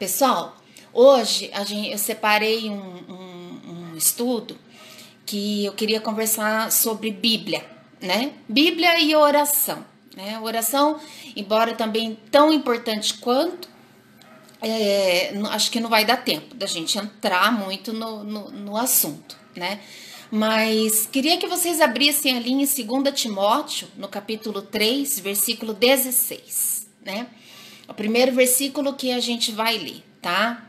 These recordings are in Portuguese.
Pessoal, hoje eu separei um estudo que eu queria conversar sobre Bíblia, né? Bíblia e oração, né? Oração, embora também tão importante quanto, acho que não vai dar tempo da gente entrar muito no assunto, né? Mas queria que vocês abrissem ali em 2 Timóteo, no capítulo 3, versículo 16, né? O primeiro versículo que a gente vai ler, tá?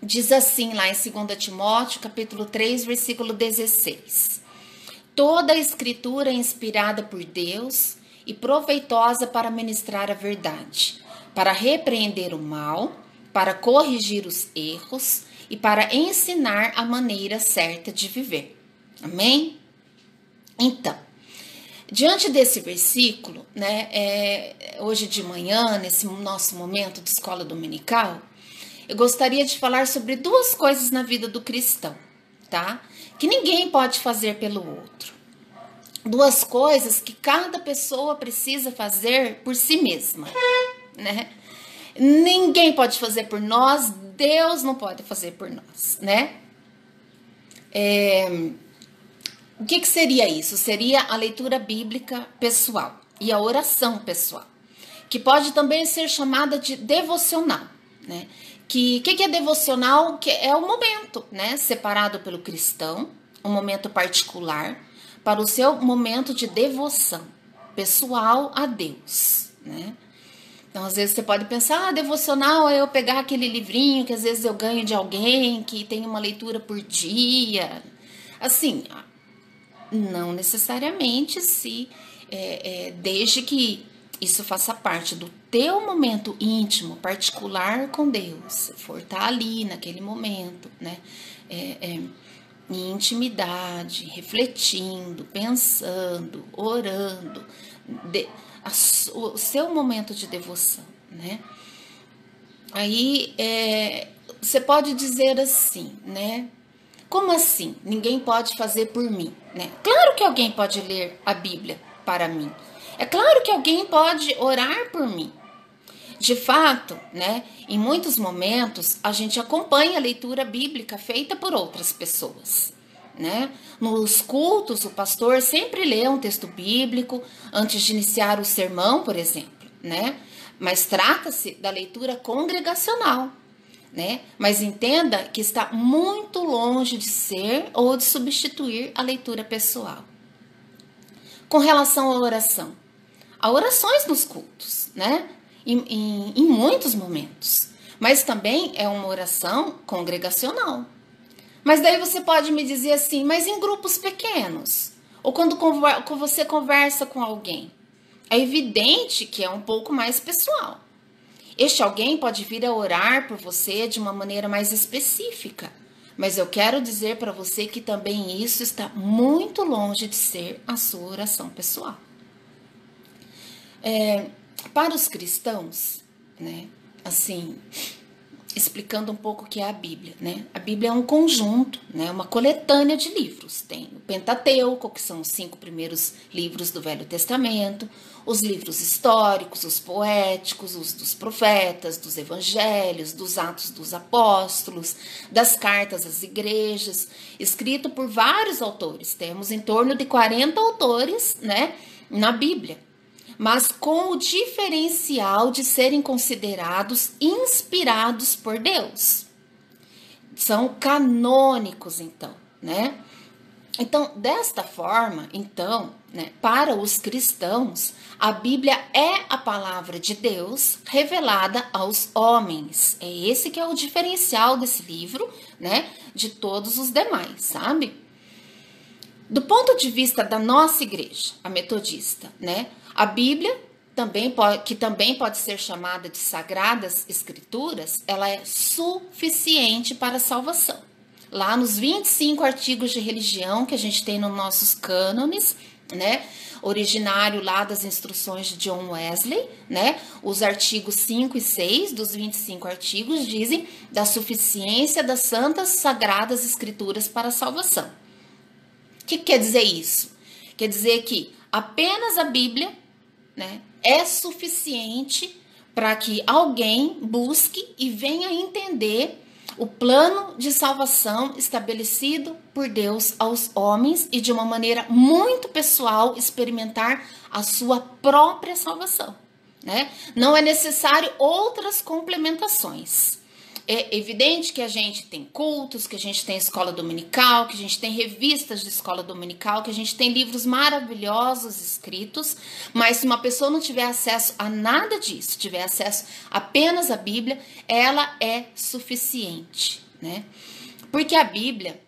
Diz assim lá em 2 Timóteo, capítulo 3, versículo 16. Toda a escritura é inspirada por Deus e proveitosa para ministrar a verdade, para repreender o mal, para corrigir os erros e para ensinar a maneira certa de viver. Amém? Então, diante desse versículo, né, hoje de manhã, nesse nosso momento de escola dominical, eu gostaria de falar sobre duas coisas na vida do cristão, tá? Que ninguém pode fazer pelo outro. Duas coisas que cada pessoa precisa fazer por si mesma, né? Ninguém pode fazer por nós, Deus não pode fazer por nós, né? O que seria isso? Seria a leitura bíblica pessoal e a oração pessoal, que pode também ser chamada de devocional, né? Que é devocional? Que é o momento, né, separado pelo cristão, um momento particular para o seu momento de devoção pessoal a Deus, né? Então, às vezes você pode pensar, devocional é eu pegar aquele livrinho que às vezes eu ganho de alguém, que tem uma leitura por dia. Assim, não necessariamente desde que isso faça parte do teu momento íntimo, particular com Deus. For estar ali naquele momento, né? Em intimidade, refletindo, pensando, orando, o seu momento de devoção, né? Aí você pode dizer assim, né? Como assim? Ninguém pode fazer por mim, né? Claro que alguém pode ler a Bíblia para mim. É claro que alguém pode orar por mim. De fato, né, em muitos momentos, a gente acompanha a leitura bíblica feita por outras pessoas, né? Nos cultos, o pastor sempre lê um texto bíblico antes de iniciar o sermão, por exemplo, né? Mas trata-se da leitura congregacional, né? Mas entenda que está muito longe de ser ou de substituir a leitura pessoal. Com relação à oração, há orações nos cultos, né? Em muitos momentos, mas também é uma oração congregacional. Mas daí você pode me dizer assim, mas em grupos pequenos, ou quando você conversa com alguém, é evidente que é um pouco mais pessoal. Este alguém pode vir a orar por você de uma maneira mais específica, mas eu quero dizer para você que também isso está muito longe de ser a sua oração pessoal. Para os cristãos, né, assim, explicando um pouco o que é a Bíblia, né? A Bíblia é um conjunto, né, uma coletânea de livros. Tem o Pentateuco, que são os 5 primeiros livros do Velho Testamento, os livros históricos, os poéticos, os dos profetas, dos evangelhos, dos Atos dos Apóstolos, das cartas às igrejas, escrito por vários autores. Temos em torno de 40 autores, né, na Bíblia, mas com o diferencial de serem considerados inspirados por Deus. São canônicos, então, né? Então, desta forma, então, né, para os cristãos, a Bíblia é a palavra de Deus revelada aos homens. É esse que é o diferencial desse livro, né, de todos os demais, sabe? Do ponto de vista da nossa igreja, a metodista, né, a Bíblia, que também pode ser chamada de Sagradas Escrituras, ela é suficiente para a salvação. Lá nos 25 artigos de religião que a gente tem nos nossos cânones, né, originário lá das instruções de John Wesley, né, os artigos 5 e 6 dos 25 artigos dizem da suficiência das santas sagradas escrituras para a salvação. O que quer dizer isso? Quer dizer que apenas a Bíblia, né, é suficiente para que alguém busque e venha entender o plano de salvação estabelecido por Deus aos homens e de uma maneira muito pessoal experimentar a sua própria salvação, né? Não é necessário outras complementações. É evidente que a gente tem cultos, que a gente tem escola dominical, que a gente tem revistas de escola dominical, que a gente tem livros maravilhosos escritos, mas se uma pessoa não tiver acesso a nada disso, tiver acesso apenas à Bíblia, ela é suficiente, né? Porque a Bíblia,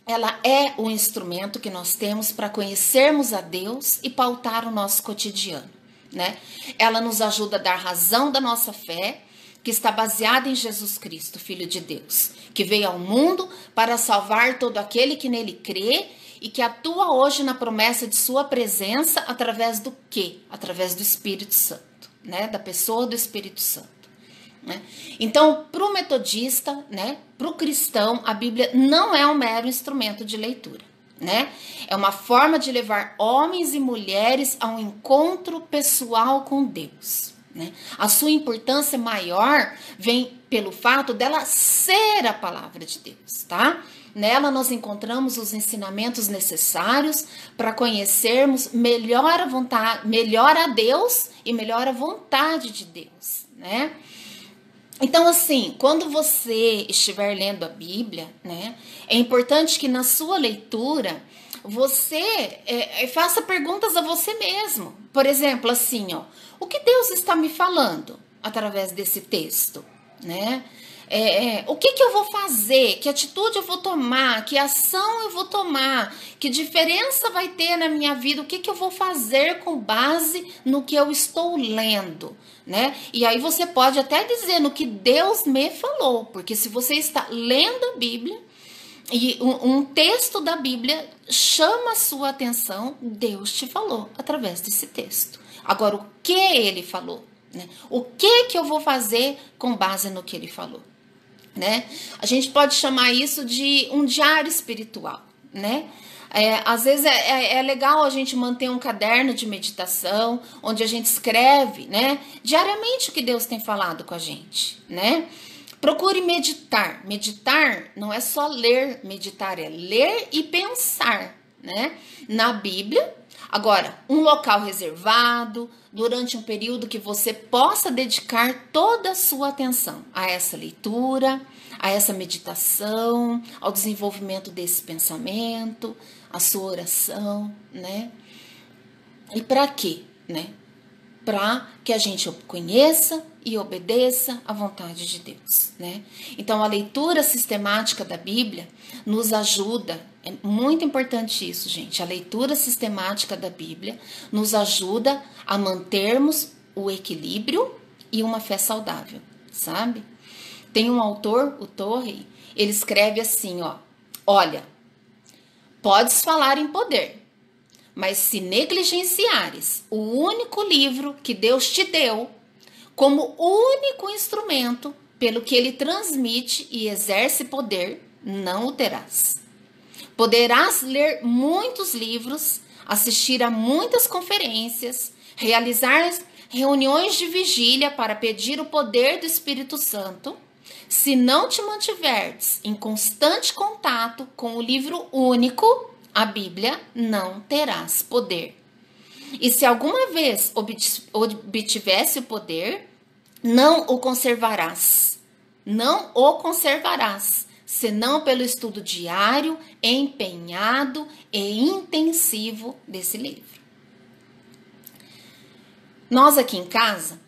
ela é o instrumento que nós temos para conhecermos a Deus e pautar o nosso cotidiano, né? Ela nos ajuda a dar razão da nossa fé, que está baseada em Jesus Cristo, Filho de Deus, que veio ao mundo para salvar todo aquele que nele crê e que atua hoje na promessa de sua presença através do quê? Através do Espírito Santo, né? Da pessoa do Espírito Santo, né? Então, para o metodista, né? Para o cristão, a Bíblia não é um mero instrumento de leitura, né? É uma forma de levar homens e mulheres a um encontro pessoal com Deus. A sua importância maior vem pelo fato dela ser a palavra de Deus, tá? Nela nós encontramos os ensinamentos necessários para conhecermos melhor a vontade, melhor a Deus e melhor a vontade de Deus, né? Então, assim, quando você estiver lendo a Bíblia, né, é importante que na sua leitura você faça perguntas a você mesmo. Por exemplo, assim, ó, o que Deus está me falando através desse texto, né? O que eu vou fazer? Que atitude eu vou tomar? Que ação eu vou tomar? Que diferença vai ter na minha vida? O que eu vou fazer com base no que eu estou lendo, né? E aí você pode até dizer no que Deus me falou, porque se você está lendo a Bíblia e um texto da Bíblia chama a sua atenção, Deus te falou através desse texto. Agora, o que ele falou, né? O que eu vou fazer com base no que ele falou, né? A gente pode chamar isso de um diário espiritual, né? Às vezes é legal a gente manter um caderno de meditação, onde a gente escreve, né, diariamente o que Deus tem falado com a gente, né? Procure meditar. Meditar não é só ler, meditar é ler e pensar, né? Na Bíblia. Agora, um local reservado, durante um período que você possa dedicar toda a sua atenção a essa leitura, a essa meditação, ao desenvolvimento desse pensamento, a sua oração, né? E para quê, né? Para que a gente conheça e obedeça à vontade de Deus, né? Então, a leitura sistemática da Bíblia nos ajuda, é muito importante isso, gente. A leitura sistemática da Bíblia nos ajuda a mantermos o equilíbrio e uma fé saudável, sabe? Tem um autor, o Torrey, ele escreve assim, ó: olha, podes falar em poder, mas se negligenciares o único livro que Deus te deu como único instrumento pelo que ele transmite e exerce poder, não o terás. Poderás ler muitos livros, assistir a muitas conferências, realizar reuniões de vigília para pedir o poder do Espírito Santo. Se não te mantiveres em constante contato com o livro único, a Bíblia, não terás poder. E se alguma vez obtivesse o poder, não o conservarás. Não o conservarás, senão pelo estudo diário, empenhado e intensivo desse livro. Nós aqui em casa,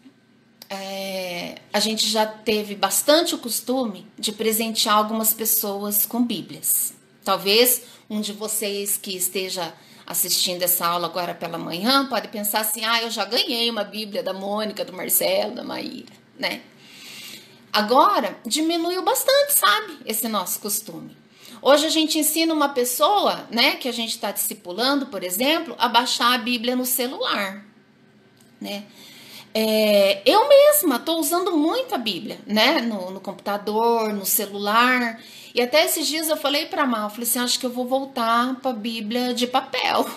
a gente já teve bastante o costume de presentear algumas pessoas com Bíblias. Talvez um de vocês que esteja assistindo essa aula agora pela manhã pode pensar assim: eu já ganhei uma Bíblia da Mônica, do Marcelo, da Maíra, né? Agora, diminuiu bastante, sabe, esse nosso costume. Hoje a gente ensina uma pessoa, né, que a gente está discipulando, por exemplo, a baixar a Bíblia no celular, né? Eu mesma estou usando muito a Bíblia, né, no computador, no celular. E até esses dias eu falei para a Má, eu falei assim: acho que eu vou voltar para a Bíblia de papel,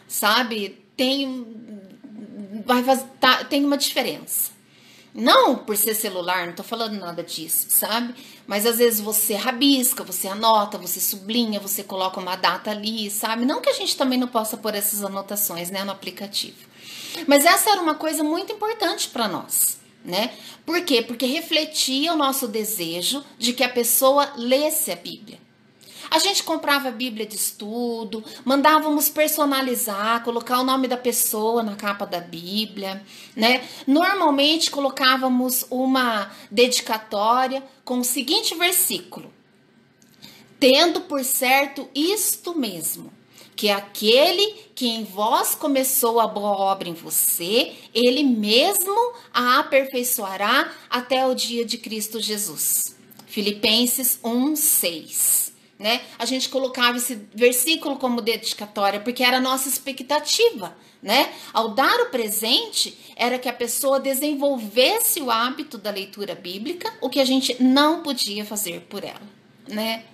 sabe? Tem uma diferença. Não por ser celular, não tô falando nada disso, sabe? Mas às vezes você rabisca, você anota, você sublinha, você coloca uma data ali, sabe? Não que a gente também não possa pôr essas anotações, né, no aplicativo. Mas essa era uma coisa muito importante para nós, né? Por quê? Porque refletia o nosso desejo de que a pessoa lesse a Bíblia. A gente comprava a Bíblia de estudo, mandávamos personalizar, colocar o nome da pessoa na capa da Bíblia, né? Normalmente colocávamos uma dedicatória com o seguinte versículo: tendo por certo isto mesmo, que aquele que em vós começou a boa obra em você, ele mesmo a aperfeiçoará até o dia de Cristo Jesus. Filipenses 1:6. Né? A gente colocava esse versículo como dedicatória porque era a nossa expectativa, né? Ao dar o presente, era que a pessoa desenvolvesse o hábito da leitura bíblica, o que a gente não podia fazer por ela, né?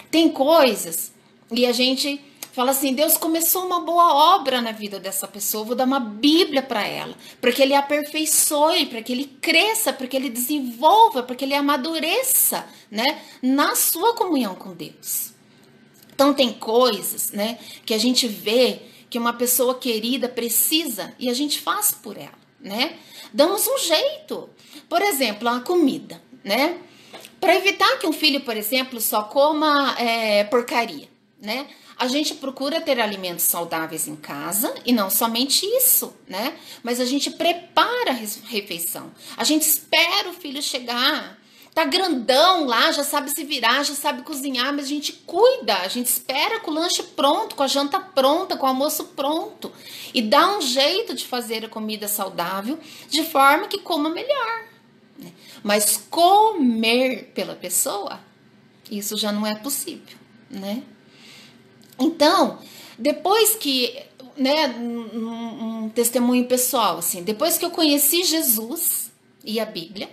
Tem coisas e a gente fala assim: Deus começou uma boa obra na vida dessa pessoa, vou dar uma Bíblia para ela, para que ele aperfeiçoe, para que ele cresça, para que ele desenvolva, para que ele amadureça, né, na sua comunhão com Deus. Então tem coisas, né, que a gente vê que uma pessoa querida precisa e a gente faz por ela, né? Damos um jeito. Por exemplo, a comida, né? Para evitar que um filho, por exemplo, só coma porcaria, né? A gente procura ter alimentos saudáveis em casa e não somente isso, né? Mas a gente prepara a refeição. A gente espera o filho chegar. Tá grandão lá, já sabe se virar, já sabe cozinhar, mas a gente cuida. A gente espera com o lanche pronto, com a janta pronta, com o almoço pronto. E dá um jeito de fazer a comida saudável de forma que coma melhor. Mas comer pela pessoa, isso já não é possível, né? Então, depois que, né, um testemunho pessoal, assim, depois que eu conheci Jesus e a Bíblia,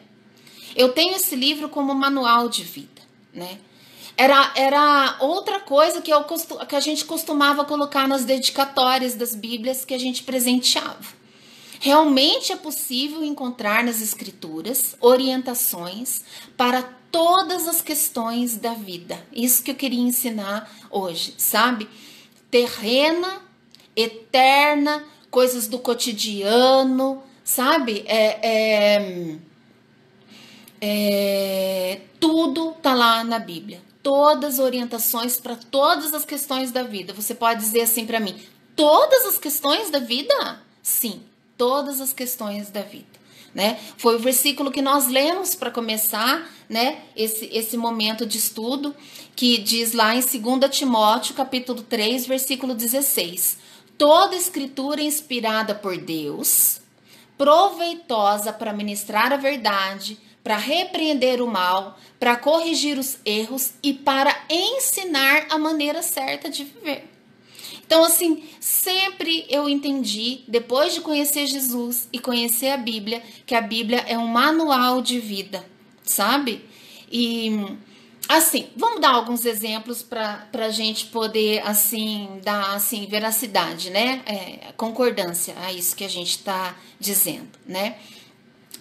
eu tenho esse livro como manual de vida, né? Era outra coisa que a gente costumava colocar nas dedicatórias das Bíblias que a gente presenteava. Realmente é possível encontrar nas Escrituras orientações para todas as questões da vida. Isso que eu queria ensinar hoje, sabe? Terrena, eterna, coisas do cotidiano, sabe? Tudo tá lá na Bíblia. Todas as orientações para todas as questões da vida. Você pode dizer assim para mim: todas as questões da vida? Sim, todas as questões da vida, né? Foi o versículo que nós lemos para começar, né, esse momento de estudo, que diz lá em 2 Timóteo, capítulo 3, versículo 16: toda escritura inspirada por Deus, proveitosa para ministrar a verdade, para repreender o mal, para corrigir os erros e para ensinar a maneira certa de viver. Então, assim, sempre eu entendi, depois de conhecer Jesus e conhecer a Bíblia, que a Bíblia é um manual de vida, sabe? E, assim, vamos dar alguns exemplos para a gente poder, assim, dar, assim, veracidade, né? Concordância a isso que a gente está dizendo, né?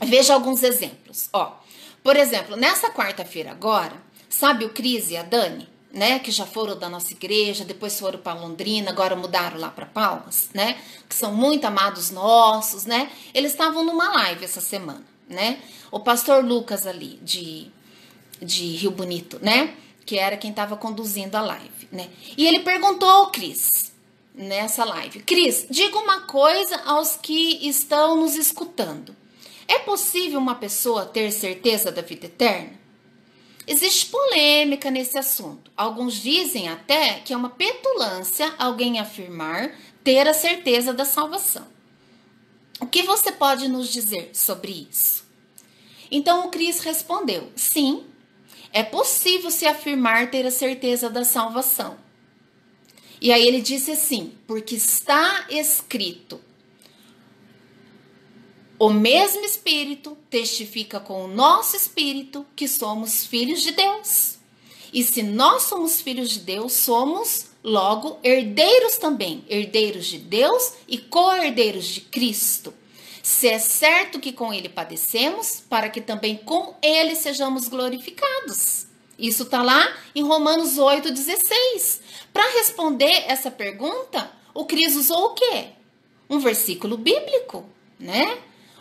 Veja alguns exemplos, ó. Por exemplo, nessa quarta-feira agora, sabe o Cris e a Dani? Né, que já foram da nossa igreja, depois foram para Londrina, agora mudaram lá para Palmas, né, que são muito amados nossos, né, eles estavam numa live essa semana, né, o pastor Lucas ali, de Rio Bonito, né, que era quem estava conduzindo a live, né, e ele perguntou ao Cris, nessa live: Cris, diga uma coisa aos que estão nos escutando, é possível uma pessoa ter certeza da vida eterna? Existe polêmica nesse assunto. Alguns dizem até que é uma petulância alguém afirmar ter a certeza da salvação. O que você pode nos dizer sobre isso? Então o Cris respondeu: sim, é possível se afirmar ter a certeza da salvação. E aí ele disse assim: porque está escrito: o mesmo Espírito testifica com o nosso Espírito que somos filhos de Deus. E se nós somos filhos de Deus, somos, logo, herdeiros também. Herdeiros de Deus e co-herdeiros de Cristo. Se é certo que com ele padecemos, para que também com ele sejamos glorificados. Isso está lá em Romanos 8,16. Para responder essa pergunta, o Cris usou o quê? Um versículo bíblico, né?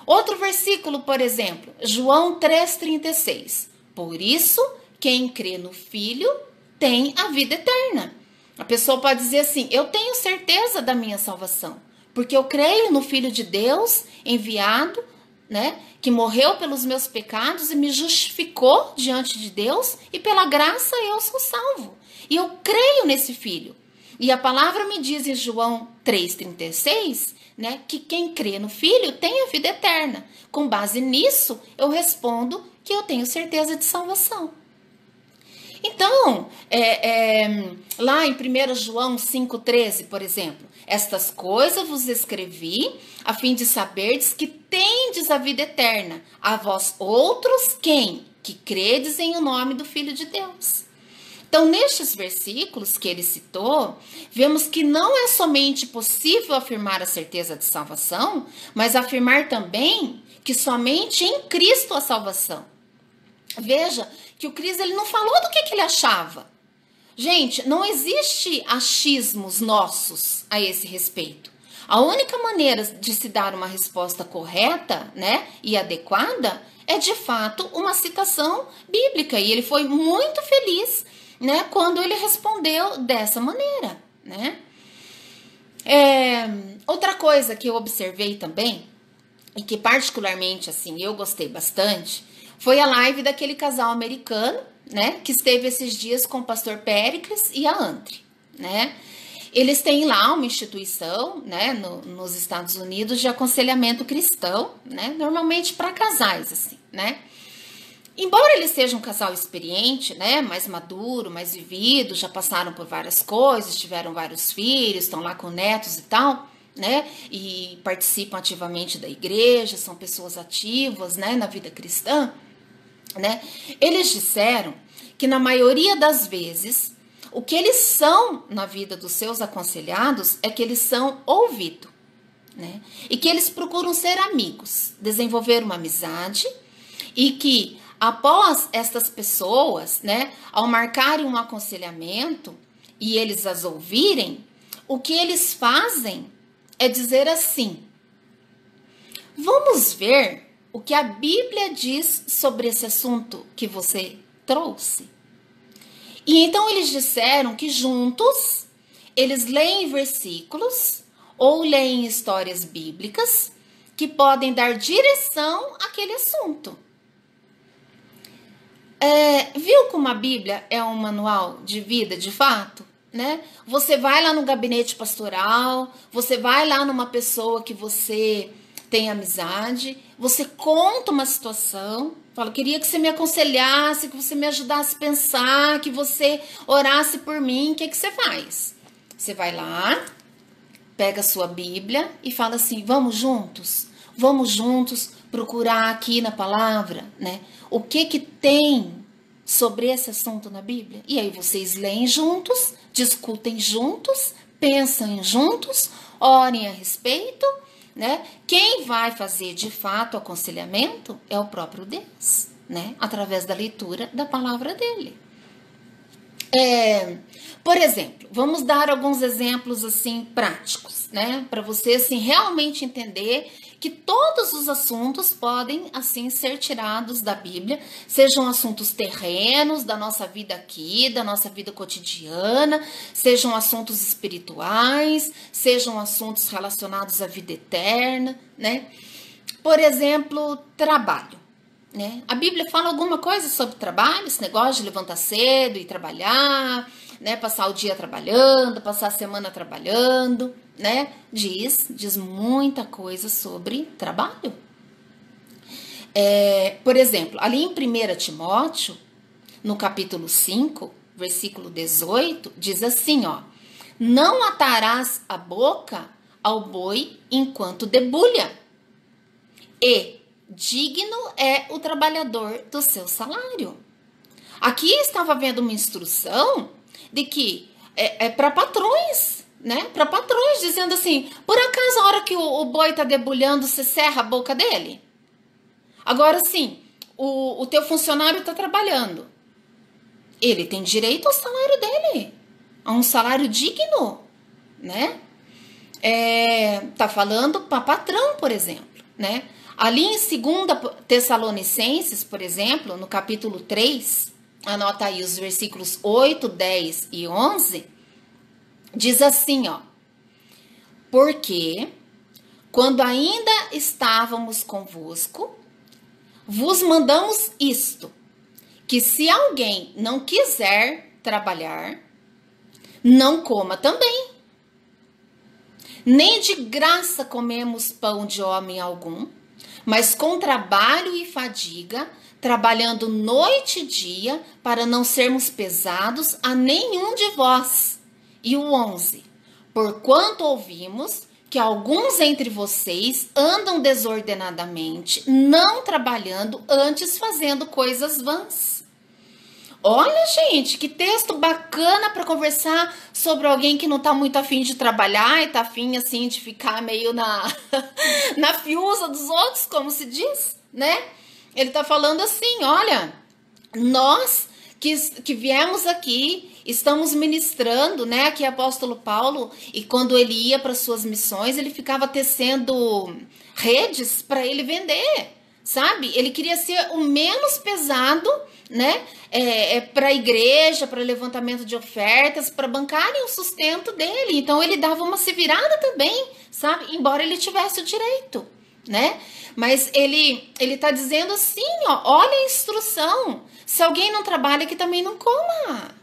Outro versículo, por exemplo, João 3,36. Por isso, quem crê no Filho tem a vida eterna. A pessoa pode dizer assim, eu tenho certeza da minha salvação, porque eu creio no Filho de Deus enviado, né, que morreu pelos meus pecados e me justificou diante de Deus, e pela graça eu sou salvo. E eu creio nesse Filho. E a palavra me diz em João 3,36, né, que quem crê no Filho tem a vida eterna. Com base nisso, eu respondo que eu tenho certeza de salvação. Então, lá em 1 João 5,13, por exemplo, estas coisas vos escrevi, a fim de saberdes que tendes a vida eterna, a vós outros quem? Que credes em o nome do Filho de Deus. Então, nestes versículos que ele citou, vemos que não é somente possível afirmar a certeza de salvação, mas afirmar também que somente em Cristo a salvação. Veja que o Cris ele não falou do que ele achava. Gente, não existe achismos nossos a esse respeito. A única maneira de se dar uma resposta correta, né, e adequada é de fato uma citação bíblica. E ele foi muito feliz, né, quando ele respondeu dessa maneira, né? Outra coisa que eu observei também, e que particularmente assim eu gostei bastante, foi a live daquele casal americano, né, que esteve esses dias com o pastor Péricles e a Andre, né? Eles têm lá uma instituição, né, nos Estados Unidos de aconselhamento cristão, né, normalmente para casais, assim, né? Embora eles sejam um casal experiente, né, mais maduro, mais vivido, já passaram por várias coisas, tiveram vários filhos, estão lá com netos e tal, né, e participam ativamente da igreja, são pessoas ativas, né, na vida cristã, né, eles disseram que na maioria das vezes o que eles são na vida dos seus aconselhados é que eles são ouvidos, né, e que eles procuram ser amigos, desenvolver uma amizade e que após estas pessoas, né, ao marcarem um aconselhamento e eles as ouvirem, o que eles fazem é dizer assim: vamos ver o que a Bíblia diz sobre esse assunto que você trouxe. E então eles disseram que juntos eles leem versículos ou leem histórias bíblicas que podem dar direção àquele assunto. Viu como a Bíblia é um manual de vida de fato? Né? Você vai lá no gabinete pastoral, você vai lá numa pessoa que você tem amizade, você conta uma situação, fala, queria que você me aconselhasse, que você me ajudasse a pensar, que você orasse por mim, o que você faz? Você vai lá, pega a sua Bíblia e fala assim, vamos juntos procurar aqui na palavra, né? O que tem sobre esse assunto na Bíblia? E aí vocês leem juntos, discutem juntos, pensam juntos, orem a respeito, né? Quem vai fazer de fato o aconselhamento é o próprio Deus, né? Através da leitura da palavra dele. Por exemplo, vamos dar alguns exemplos assim práticos, né? Para você assim realmente entender que todos os assuntos podem assim ser tirados da Bíblia, sejam assuntos terrenos da nossa vida aqui, da nossa vida cotidiana, sejam assuntos espirituais, sejam assuntos relacionados à vida eterna, né? Por exemplo, trabalho, né? A Bíblia fala alguma coisa sobre trabalho, esse negócio de levantar cedo e trabalhar, né? Passar o dia trabalhando, passar a semana trabalhando, né? Diz muita coisa sobre trabalho. Por exemplo, ali em 1 Timóteo, no capítulo 5, versículo 18, diz assim, ó: não atarás a boca ao boi enquanto debulha, e digno é o trabalhador do seu salário. Aqui estava havendo uma instrução de que é para patrões, né? Para patrões, dizendo assim: por acaso a hora que o boi tá debulhando, você serra a boca dele? Agora sim, o teu funcionário tá trabalhando. Ele tem direito ao salário dele, a um salário digno, né? Tá falando para patrão, por exemplo, né? Ali em 2 Tessalonicenses, por exemplo, no capítulo 3, anota aí os versículos 8, 10 e 11, diz assim, ó: porque quando ainda estávamos convosco, vos mandamos isto, que se alguém não quiser trabalhar, não coma também. Nem de graça comemos pão de homem algum, mas com trabalho e fadiga, trabalhando noite e dia, para não sermos pesados a nenhum de vós. E o 11, porquanto ouvimos que alguns entre vocês andam desordenadamente, não trabalhando, antes fazendo coisas vãs. Olha, gente, que texto bacana para conversar sobre alguém que não tá muito afim de trabalhar e tá afim, assim, de ficar meio na fiuza dos outros, como se diz, né? Ele tá falando assim, olha, nós que viemos aqui, estamos ministrando, né? Aqui é apóstolo Paulo, e quando ele ia para suas missões, ele ficava tecendo redes para ele vender, sabe? Ele queria ser o menos pesado, né? Para a igreja, para levantamento de ofertas, para bancarem o sustento dele. Então ele dava uma se virada também, sabe? Embora ele tivesse o direito, né? Mas ele tá dizendo assim, ó, olha a instrução. Se alguém não trabalha, que também não coma,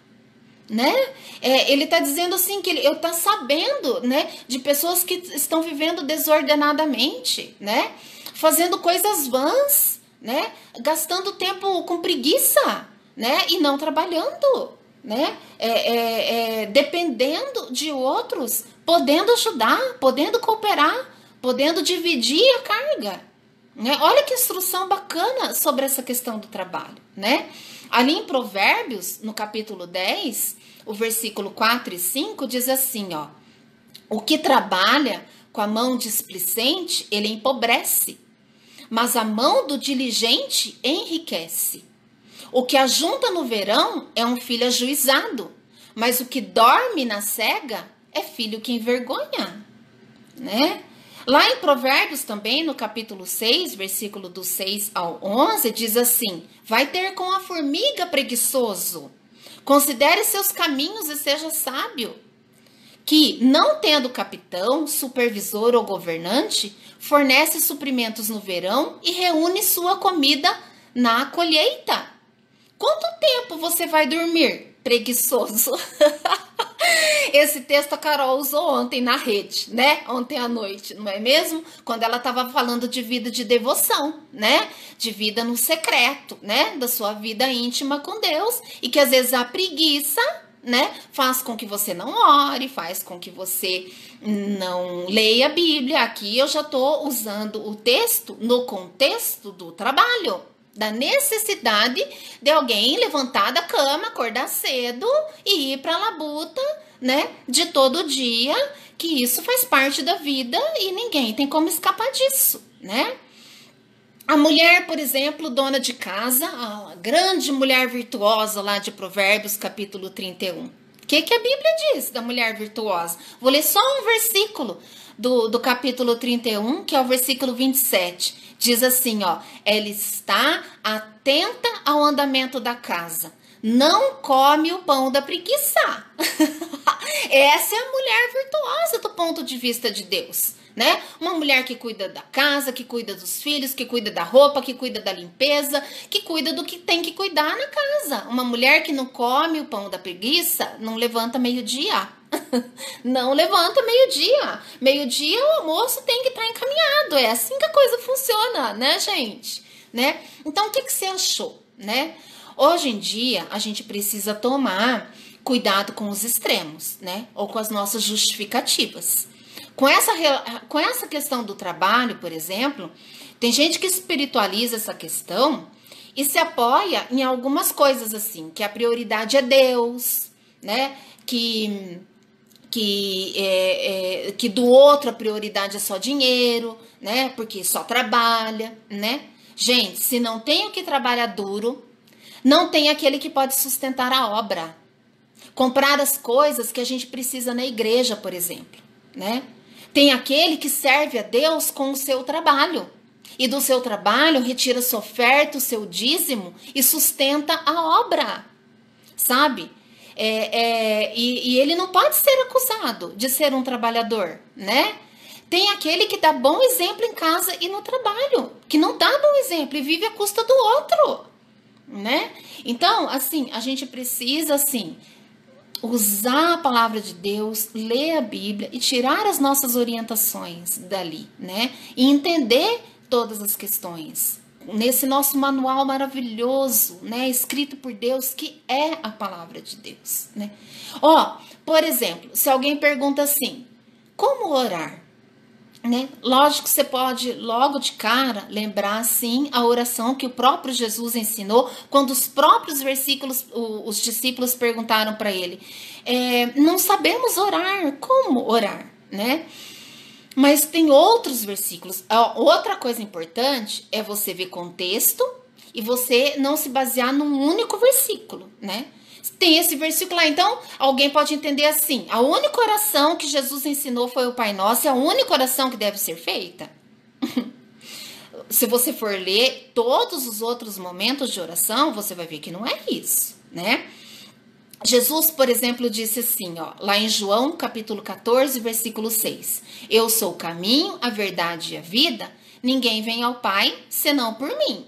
né? Ele tá dizendo assim que eu tá sabendo, né, de pessoas que estão vivendo desordenadamente, né? Fazendo coisas vãs, né? Gastando tempo com preguiça, né? E não trabalhando, né? Dependendo de outros, podendo ajudar, podendo cooperar, podendo dividir a carga, né? Olha que instrução bacana sobre essa questão do trabalho, né? Ali em Provérbios, no capítulo 10, o versículo 4 e 5 diz assim, ó: o que trabalha com a mão displicente, ele empobrece, mas a mão do diligente enriquece. O que ajunta no verão é um filho ajuizado, mas o que dorme na cega é filho que envergonha, né? Lá em Provérbios também, no capítulo 6, versículo do 6 ao 11, diz assim: vai ter com a formiga preguiçoso, considere seus caminhos e seja sábio, que, não tendo capitão, supervisor ou governante, fornece suprimentos no verão e reúne sua comida na colheita. Quanto tempo você vai dormir, preguiçoso? Esse texto a Carol usou ontem na rede, né? Ontem à noite, não é mesmo? Quando ela estava falando de vida de devoção, né? De vida no secreto, né? Da sua vida íntima com Deus. E que às vezes a preguiça, né, faz com que você não ore, faz com que você não leia a Bíblia. Aqui eu já estou usando o texto no contexto do trabalho, da necessidade de alguém levantar da cama, acordar cedo e ir para a labuta, né, de todo dia, que isso faz parte da vida e ninguém tem como escapar disso, né? A mulher, por exemplo, dona de casa, a grande mulher virtuosa lá de Provérbios, capítulo 31. O que a Bíblia diz da mulher virtuosa? Vou ler só um versículo do capítulo 31, que é o versículo 27. Diz assim, ó: ela está atenta ao andamento da casa, não come o pão da preguiça. Essa é a mulher virtuosa do ponto de vista de Deus, né? Uma mulher que cuida da casa, que cuida dos filhos, que cuida da roupa, que cuida da limpeza, que cuida do que tem que cuidar na casa. Uma mulher que não come o pão da preguiça não levanta meio-dia. Não levanta meio-dia. Meio-dia o almoço tem que estar encaminhado. É assim que a coisa funciona, né, gente? Né? Então, o que você achou, né? Hoje em dia, a gente precisa tomar cuidado com os extremos, né? Ou com as nossas justificativas. Com essa questão do trabalho, por exemplo, tem gente que espiritualiza essa questão e se apoia em algumas coisas assim, que a prioridade é Deus, né? Que que do outro a prioridade é só dinheiro, né? Porque só trabalha, né? Gente, se não tem o que trabalha duro, não tem aquele que pode sustentar a obra. Comprar as coisas que a gente precisa na igreja, por exemplo, né? Tem aquele que serve a Deus com o seu trabalho. E do seu trabalho retira sua oferta, o seu dízimo e sustenta a obra, sabe? E ele não pode ser acusado de ser um trabalhador, né? Tem aquele que dá bom exemplo em casa e no trabalho, que não dá bom exemplo e vive à custa do outro, né? Então, assim, a gente precisa, assim, usar a palavra de Deus, ler a Bíblia e tirar as nossas orientações dali, né? E entender todas as questões nesse nosso manual maravilhoso, né, escrito por Deus, que é a palavra de Deus, né? Ó, por exemplo, se alguém pergunta assim, como orar, né? Lógico que você pode logo de cara lembrar sim a oração que o próprio Jesus ensinou quando os próprios versículos, os discípulos perguntaram para ele, não sabemos orar, como orar, né? Mas tem outros versículos. Outra coisa importante é você ver contexto e você não se basear num único versículo, né? Tem esse versículo lá, então alguém pode entender assim, a única oração que Jesus ensinou foi o Pai Nosso, é a única oração que deve ser feita? Se você for ler todos os outros momentos de oração, você vai ver que não é isso, né? Jesus, por exemplo, disse assim, ó, lá em João, capítulo 14, versículo 6. Eu sou o caminho, a verdade e a vida. Ninguém vem ao Pai senão por mim.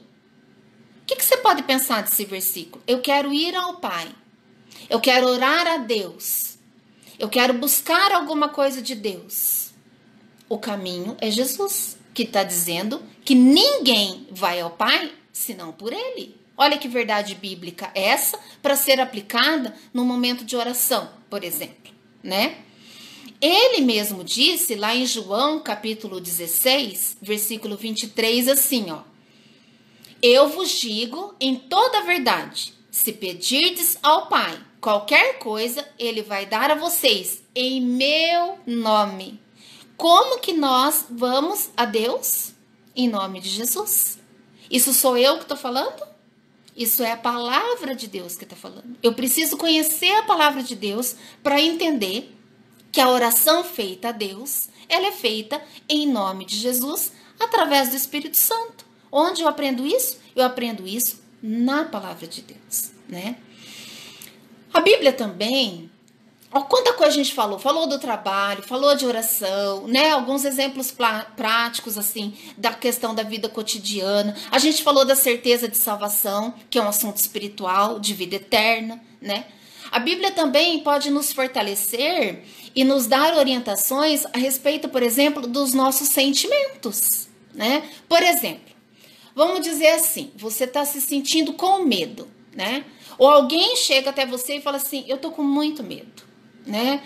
O que você pode pensar desse versículo? Eu quero ir ao Pai. Eu quero orar a Deus. Eu quero buscar alguma coisa de Deus. O caminho é Jesus, que está dizendo que ninguém vai ao Pai senão por Ele. Olha que verdade bíblica essa para ser aplicada no momento de oração, por exemplo, né? Ele mesmo disse lá em João, capítulo 16, versículo 23, assim, ó. Eu vos digo em toda a verdade, se pedirdes ao Pai qualquer coisa, Ele vai dar a vocês em meu nome. Como que nós vamos a Deus? Em nome de Jesus. Isso sou eu que estou falando? Isso é a palavra de Deus que está falando. Eu preciso conhecer a palavra de Deus para entender que a oração feita a Deus, ela é feita em nome de Jesus, através do Espírito Santo. Onde eu aprendo isso? Eu aprendo isso na palavra de Deus, né? A Bíblia também, ó, quanta coisa a gente falou do trabalho, falou de oração, né? Alguns exemplos práticos, assim, da questão da vida cotidiana. A gente falou da certeza de salvação, que é um assunto espiritual, de vida eterna, né? A Bíblia também pode nos fortalecer e nos dar orientações a respeito, por exemplo, dos nossos sentimentos, né? Por exemplo, vamos dizer assim, você está se sentindo com medo, né? Ou alguém chega até você e fala assim, eu tô com muito medo. Né?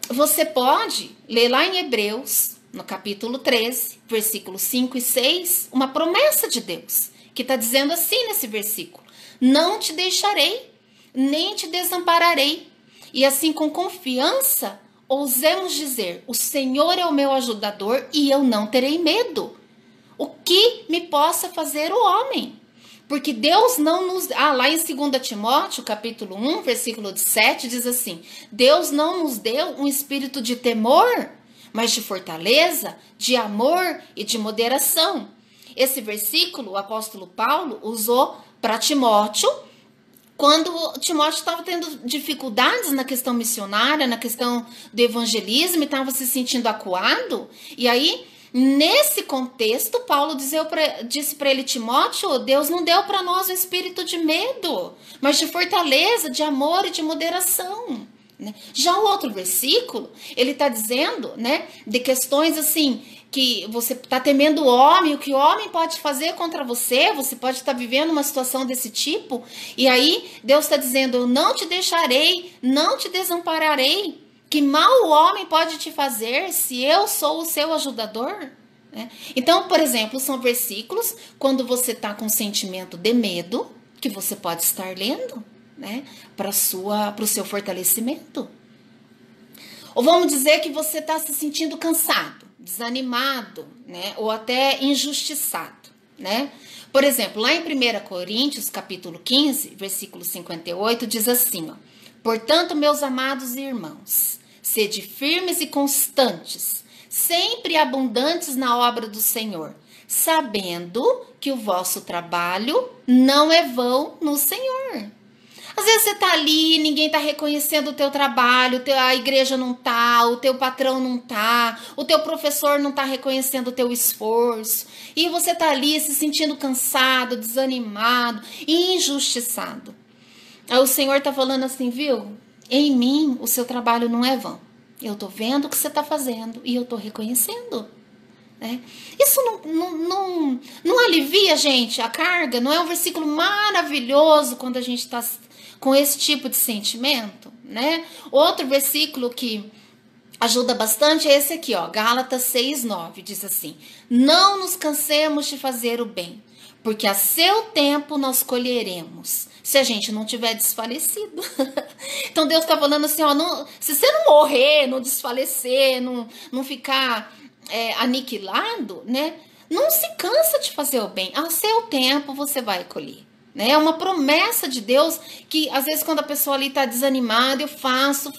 Você pode ler lá em Hebreus, no capítulo 13, versículos 5 e 6, uma promessa de Deus, que está dizendo assim nesse versículo, não te deixarei, nem te desampararei, e assim com confiança, ousemos dizer, o Senhor é o meu ajudador e eu não terei medo. O que me possa fazer o homem? Porque Deus não nos... lá em 2 Timóteo, capítulo 1, versículo 7, diz assim, Deus não nos deu um espírito de temor, mas de fortaleza, de amor e de moderação. Esse versículo, o apóstolo Paulo usou para Timóteo, quando Timóteo estava tendo dificuldades na questão missionária, na questão do evangelismo, e estava se sentindo acuado, e aí... Nesse contexto, Paulo disse para ele, Timóteo, Deus não deu para nós um espírito de medo, mas de fortaleza, de amor e de moderação. Né? Já o outro versículo, ele está dizendo, né, de questões assim, que você está temendo o homem, o que o homem pode fazer contra você, você pode estar vivendo uma situação desse tipo, e aí Deus está dizendo, eu não te deixarei, não te desampararei. Que mal o homem pode te fazer se eu sou o seu ajudador? Né? Então, por exemplo, são versículos quando você está com sentimento de medo, que você pode estar lendo, né? Para o seu fortalecimento. Ou vamos dizer que você está se sentindo cansado, desanimado, né? Ou até injustiçado, né? Por exemplo, lá em 1 Coríntios, capítulo 15, versículo 58, diz assim, ó: portanto, meus amados irmãos, sede firmes e constantes, sempre abundantes na obra do Senhor, sabendo que o vosso trabalho não é vão no Senhor. Às vezes você tá ali, ninguém tá reconhecendo o teu trabalho, a igreja não tá, o teu patrão não tá, o teu professor não tá reconhecendo o teu esforço. E você tá ali se sentindo cansado, desanimado, injustiçado. Aí o Senhor tá falando assim, viu? Em mim o seu trabalho não é vão. Eu tô vendo o que você tá fazendo e eu tô reconhecendo. Né? Isso não alivia, gente, a carga? Não é um versículo maravilhoso quando a gente está com esse tipo de sentimento, né? Outro versículo que ajuda bastante é esse aqui, ó, Gálatas 6:9, diz assim: não nos cansemos de fazer o bem, porque a seu tempo nós colheremos, se a gente não tiver desfalecido. Então Deus está falando assim, ó, se você não morrer, não desfalecer, não ficar aniquilado, né? Não se cansa de fazer o bem. Ao seu tempo você vai colher. Né? É uma promessa de Deus que às vezes quando a pessoa ali está desanimada, eu faço,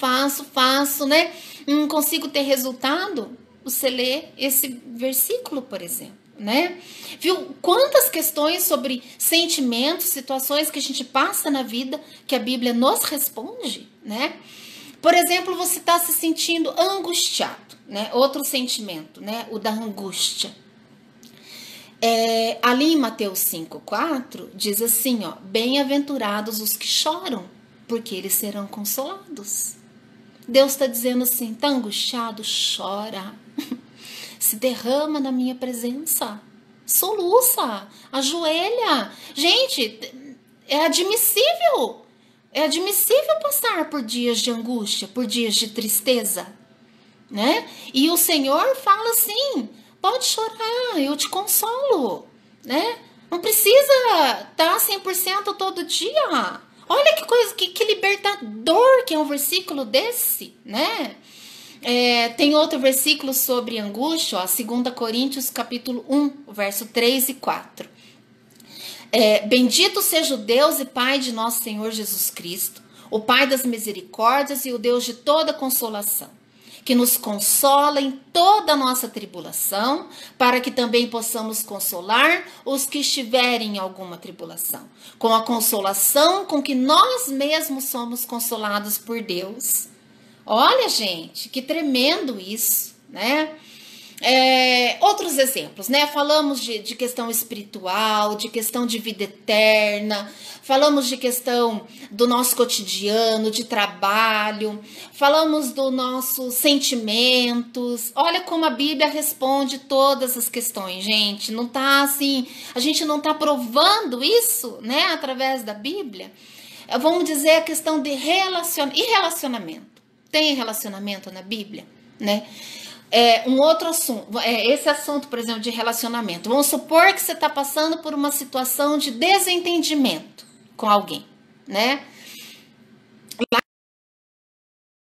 né? Não consigo ter resultado. Você lê esse versículo, por exemplo. Né? Viu quantas questões sobre sentimentos, situações que a gente passa na vida que a Bíblia nos responde, né? Por exemplo, você está se sentindo angustiado, né? Outro sentimento, né? O da angústia. Ali em Mateus 5:4 diz assim, ó: bem-aventurados os que choram, porque eles serão consolados. Deus está dizendo assim, tá angustiado? Chora. Se derrama na minha presença. Soluça. Ajoelha. Gente, é admissível. É admissível passar por dias de angústia, por dias de tristeza. Né? E o Senhor fala assim, pode chorar, eu te consolo. Né? Não precisa estar 100% todo dia. Olha que coisa, que libertador que é um versículo desse, né? Tem outro versículo sobre angústia, ó, 2 Coríntios capítulo 1, verso 3 e 4. Bendito seja o Deus e Pai de nosso Senhor Jesus Cristo, o Pai das misericórdias e o Deus de toda consolação, que nos consola em toda a nossa tribulação, para que também possamos consolar os que estiverem em alguma tribulação, com a consolação com que nós mesmos somos consolados por Deus. Olha, gente, que tremendo isso, né? Outros exemplos, né? Falamos de questão espiritual, de questão de vida eterna, falamos de questão do nosso cotidiano, de trabalho, falamos dos nossos sentimentos. Olha como a Bíblia responde todas as questões, gente. Não tá assim, a gente não tá provando isso, né? Através da Bíblia. Vamos dizer a questão de relacionamento. Tem relacionamento na Bíblia, né? Um outro assunto, esse assunto, por exemplo, de relacionamento. Vamos supor que você está passando por uma situação de desentendimento com alguém, né? Lá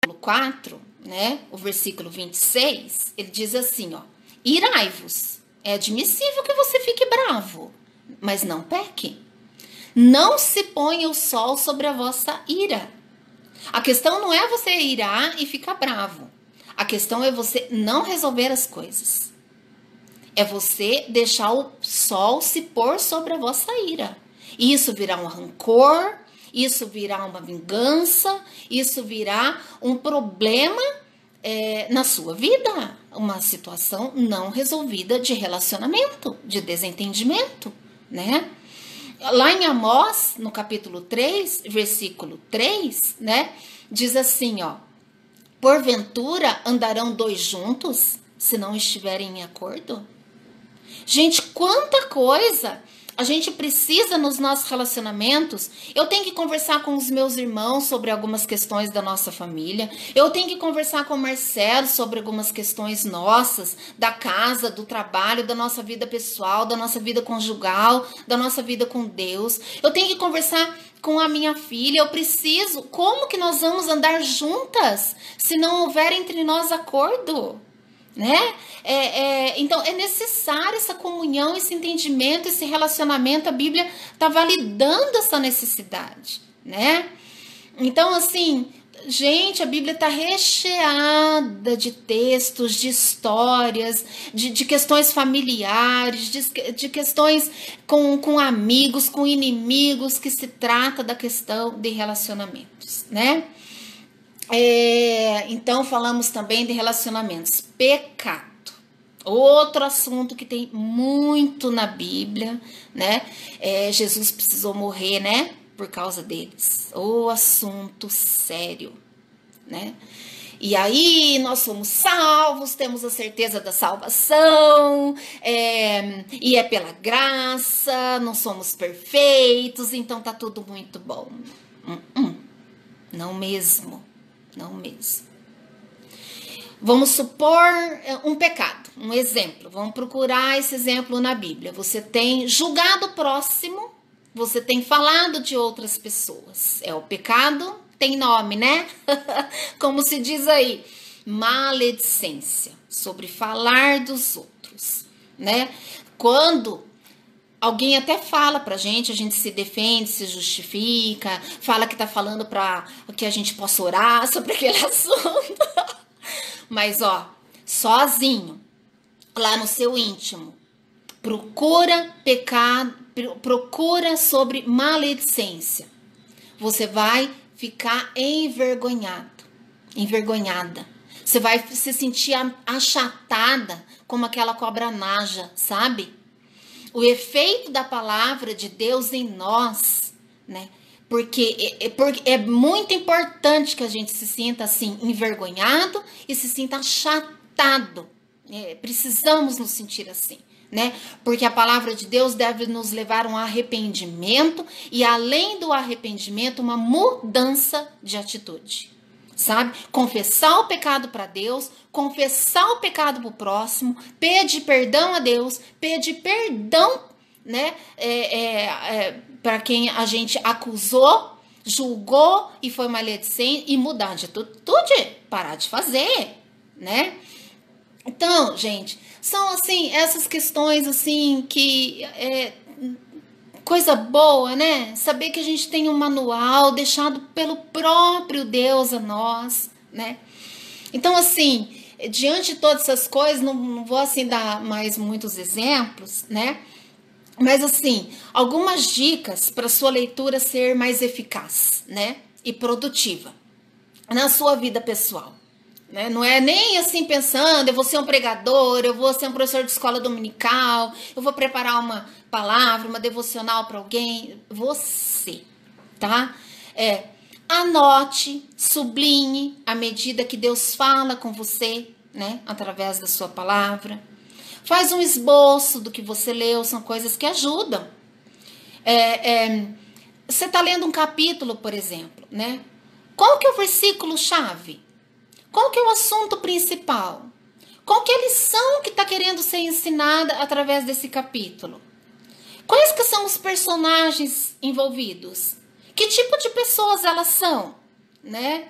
no 4, né? O versículo 26, ele diz assim, ó: irai-vos, é admissível que você fique bravo, mas não peque. Não se ponha o sol sobre a vossa ira. A questão não é você irar e ficar bravo. A questão é você não resolver as coisas. É você deixar o sol se pôr sobre a vossa ira. Isso virá um rancor, isso virá uma vingança, isso virá um problema na sua vida. Uma situação não resolvida de relacionamento, de desentendimento, né? Lá em Amós, no capítulo 3, versículo 3, né? Diz assim, ó: porventura andarão dois juntos, se não estiverem em acordo? Gente, quanta coisa A gente precisa, nos nossos relacionamentos, eu tenho que conversar com os meus irmãos sobre algumas questões da nossa família, eu tenho que conversar com o Marcelo sobre algumas questões nossas, da casa, do trabalho, da nossa vida pessoal, da nossa vida conjugal, da nossa vida com Deus. Eu tenho que conversar com a minha filha, eu preciso. Como que nós vamos andar juntas se não houver entre nós acordo? Né? Então é necessário essa comunhão, esse entendimento, esse relacionamento. A Bíblia está validando essa necessidade, né? Então, assim, gente, a Bíblia está recheada de textos, de histórias, de questões familiares, de questões com amigos, com inimigos, que se trata da questão de relacionamentos, né? Então falamos também de relacionamentos. Pecado, outro assunto que tem muito na Bíblia, né? Jesus precisou morrer, né? Por causa deles. O assunto sério, né? E aí nós somos salvos, temos a certeza da salvação, e é pela graça, não somos perfeitos, então tá tudo muito bom. Não mesmo. Não mesmo. Vamos supor um pecado, um exemplo. Vamos procurar esse exemplo na Bíblia. Você tem julgado o próximo, você tem falado de outras pessoas. O pecado tem nome, né? Como se diz aí, maledicência, sobre falar dos outros, né? Quando alguém até fala pra gente, a gente se defende, se justifica, fala que tá falando pra que a gente possa orar sobre aquele assunto. Mas, sozinho, lá no seu íntimo, procura pecado, procura sobre maledicência. Você vai ficar envergonhado, envergonhada. Você vai se sentir achatada como aquela cobra naja, sabe? O efeito da palavra de Deus em nós, né? Porque é muito importante que a gente se sinta assim, envergonhado e se sinta achatado. Precisamos nos sentir assim, né? Porque a palavra de Deus deve nos levar a um arrependimento e, além do arrependimento, uma mudança de atitude. Sabe? Confessar o pecado para Deus, confessar o pecado para o próximo, pedir perdão a Deus, pedir perdão, né? Para quem a gente acusou, julgou e foi maledicente, e mudar de atitude, parar de fazer, né? Então, gente, são assim essas questões assim que coisa boa, né? Saber que a gente tem um manual deixado pelo próprio Deus a nós, né? Então, assim, diante de todas essas coisas, não vou assim dar mais muitos exemplos, né? Mas, assim, algumas dicas para sua leitura ser mais eficaz, né? E produtiva na sua vida pessoal. Né? Não é nem assim pensando, eu vou ser um pregador, eu vou ser um professor de escola dominical, eu vou preparar uma palavra, uma devocional para alguém. Você, tá? Anote, sublinhe à medida que Deus fala com você, né? Através da sua palavra. Faz um esboço do que você leu, são coisas que ajudam. Você está lendo um capítulo, por exemplo, né? Qual que é o versículo-chave? Qual que é o assunto principal? Qual que é a lição que está querendo ser ensinada através desse capítulo? Quais que são os personagens envolvidos? Que tipo de pessoas elas são? Né?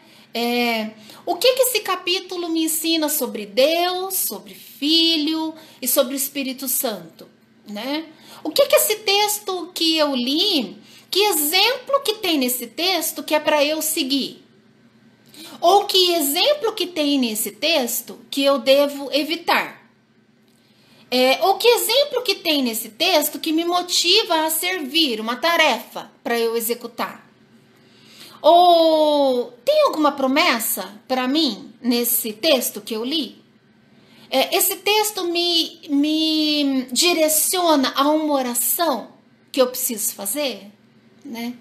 O que esse capítulo me ensina sobre Deus, sobre Filho e sobre o Espírito Santo? Né? O que esse texto que eu li, que exemplo que tem nesse texto que é para eu seguir? Ou que exemplo que tem nesse texto que eu devo evitar? Ou que exemplo que tem nesse texto que me motiva a servir uma tarefa para eu executar? Ou tem alguma promessa para mim nesse texto que eu li? Esse texto me direciona a uma oração que eu preciso fazer? Né?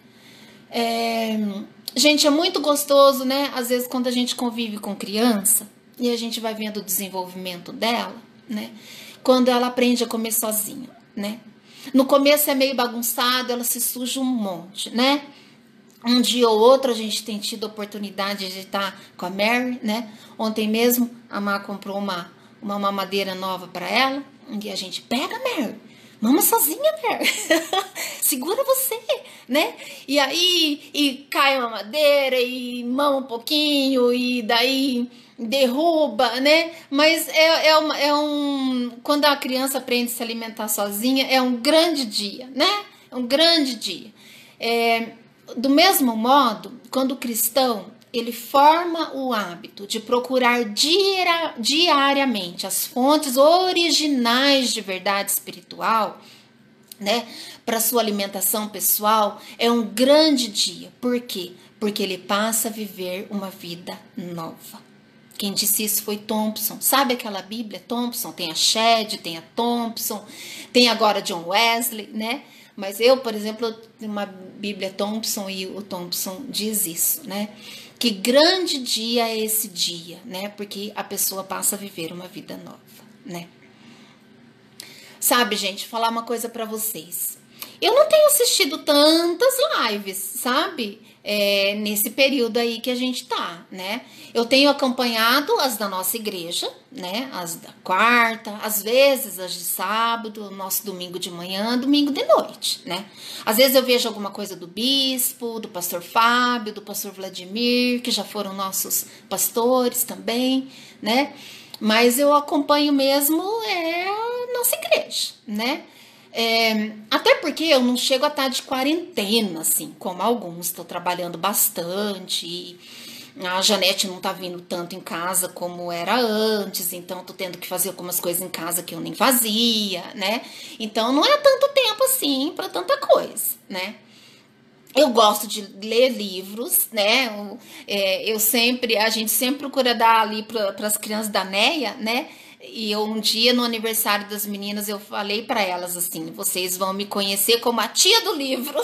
Gente, é muito gostoso, né? Às vezes, quando a gente convive com criança e a gente vai vendo o desenvolvimento dela, né? Quando ela aprende a comer sozinha, né? No começo é meio bagunçado, ela se suja um monte, né? Um dia ou outro a gente tem tido a oportunidade de estar com a Mary, né? Ontem mesmo a Má comprou uma mamadeira nova para ela. E a gente pega, Mary, mama sozinha, Mary. Segura você, né? E aí cai a mamadeira e mama um pouquinho e daí derruba, né? Mas quando a criança aprende a se alimentar sozinha, é um grande dia, né? É um grande dia. Do mesmo modo, quando o cristão ele forma o hábito de procurar diariamente as fontes originais de verdade espiritual, né, para sua alimentação pessoal, é um grande dia. Por quê? Porque ele passa a viver uma vida nova. Quem disse isso foi Thompson. Sabe aquela Bíblia Thompson? Tem a Shedd, tem a Thompson, tem agora John Wesley, né? Mas eu, por exemplo, tenho uma Bíblia Thompson e o Thompson diz isso, né? Que grande dia é esse dia, né? Porque a pessoa passa a viver uma vida nova, né? Sabe, gente, falar uma coisa pra vocês. Eu não tenho assistido tantas lives, sabe? Nesse período aí que a gente tá, né? Eu tenho acompanhado as da nossa igreja, né? As da quarta, às vezes as de sábado, nosso domingo de manhã, domingo de noite, né? Às vezes eu vejo alguma coisa do bispo, do pastor Fábio, do pastor Vladimir, que já foram nossos pastores também, né? Mas eu acompanho mesmo a nossa igreja, né? Até porque eu não chego a estar de quarentena, assim, como alguns. Estou trabalhando bastante e a Janete não tá vindo tanto em casa como era antes, então tô tendo que fazer algumas coisas em casa que eu nem fazia, né? Então não é tanto tempo assim para tanta coisa, né? Eu gosto de ler livros, né? A gente sempre procura dar ali para as crianças da NEA, né? E um dia no aniversário das meninas eu falei para elas assim: vocês vão me conhecer como a tia do livro,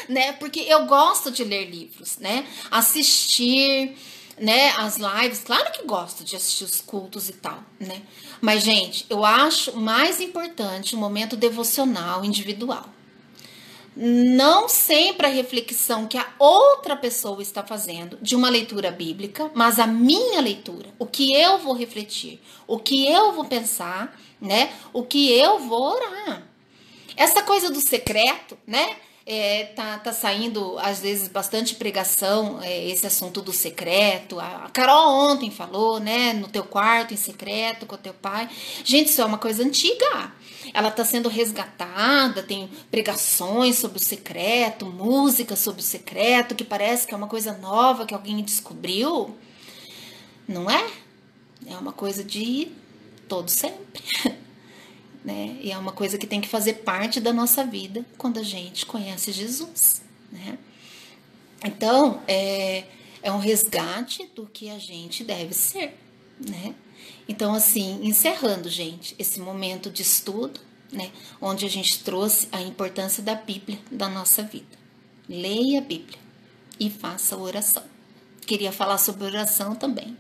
né? Porque eu gosto de ler livros, né? Assistir, né? As lives, claro que gosto de assistir os cultos e tal, né? Mas gente, eu acho mais importante o momento devocional individual. Não sempre a reflexão que a outra pessoa está fazendo de uma leitura bíblica, mas a minha leitura, o que eu vou refletir, o que eu vou pensar, né? O que eu vou orar. Essa coisa do secreto, né? Tá saindo às vezes bastante pregação, esse assunto do secreto. A Carol ontem falou, né? No teu quarto, em secreto, com o teu pai. Gente, isso é uma coisa antiga. Ela está sendo resgatada, tem pregações sobre o secreto, música sobre o secreto, que parece que é uma coisa nova que alguém descobriu. Não é? É uma coisa de todo sempre. Né? E é uma coisa que tem que fazer parte da nossa vida quando a gente conhece Jesus, né? Então, é um resgate do que a gente deve ser, né? Então, assim, encerrando, gente, esse momento de estudo, né? Onde a gente trouxe a importância da Bíblia da nossa vida. Leia a Bíblia e faça oração. Queria falar sobre oração também,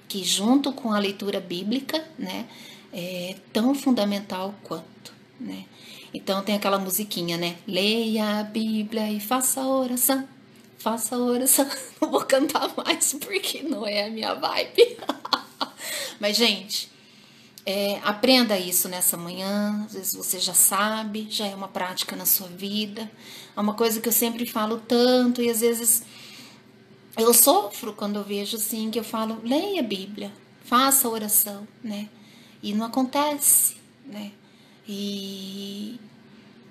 que junto com a leitura bíblica, né? É tão fundamental quanto, né? Então tem aquela musiquinha, né? Leia a Bíblia e faça oração. Faça oração. Não vou cantar mais porque não é a minha vibe. Mas, gente, aprenda isso nessa manhã. Às vezes você já sabe, já é uma prática na sua vida. É uma coisa que eu sempre falo tanto e às vezes eu sofro quando eu vejo assim, que eu falo, leia a Bíblia, faça oração, né? E não acontece, né? E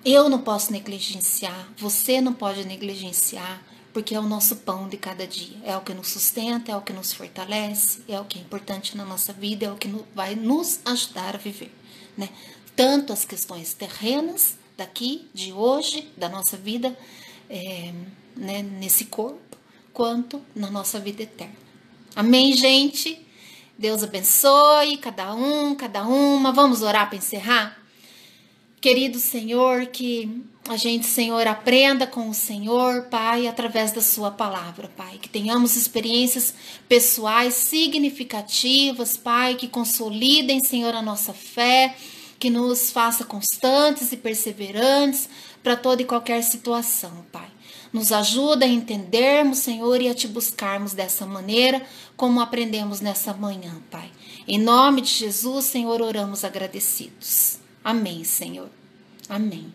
eu não posso negligenciar, você não pode negligenciar, porque é o nosso pão de cada dia. É o que nos sustenta, é o que nos fortalece, é o que é importante na nossa vida, é o que vai nos ajudar a viver, né? Tanto as questões terrenas, daqui, de hoje, da nossa vida, né, nesse corpo, quanto na nossa vida eterna. Amém, gente? Deus abençoe cada um, cada uma. Vamos orar para encerrar? Querido Senhor, que a gente, Senhor, aprenda com o Senhor, Pai, através da sua palavra, Pai. Que tenhamos experiências pessoais significativas, Pai, que consolidem, Senhor, a nossa fé, que nos faça constantes e perseverantes para toda e qualquer situação, Pai. Nos ajuda a entendermos, Senhor, e a Te buscarmos dessa maneira, como aprendemos nessa manhã, Pai. Em nome de Jesus, Senhor, oramos agradecidos. Amém, Senhor. Amém.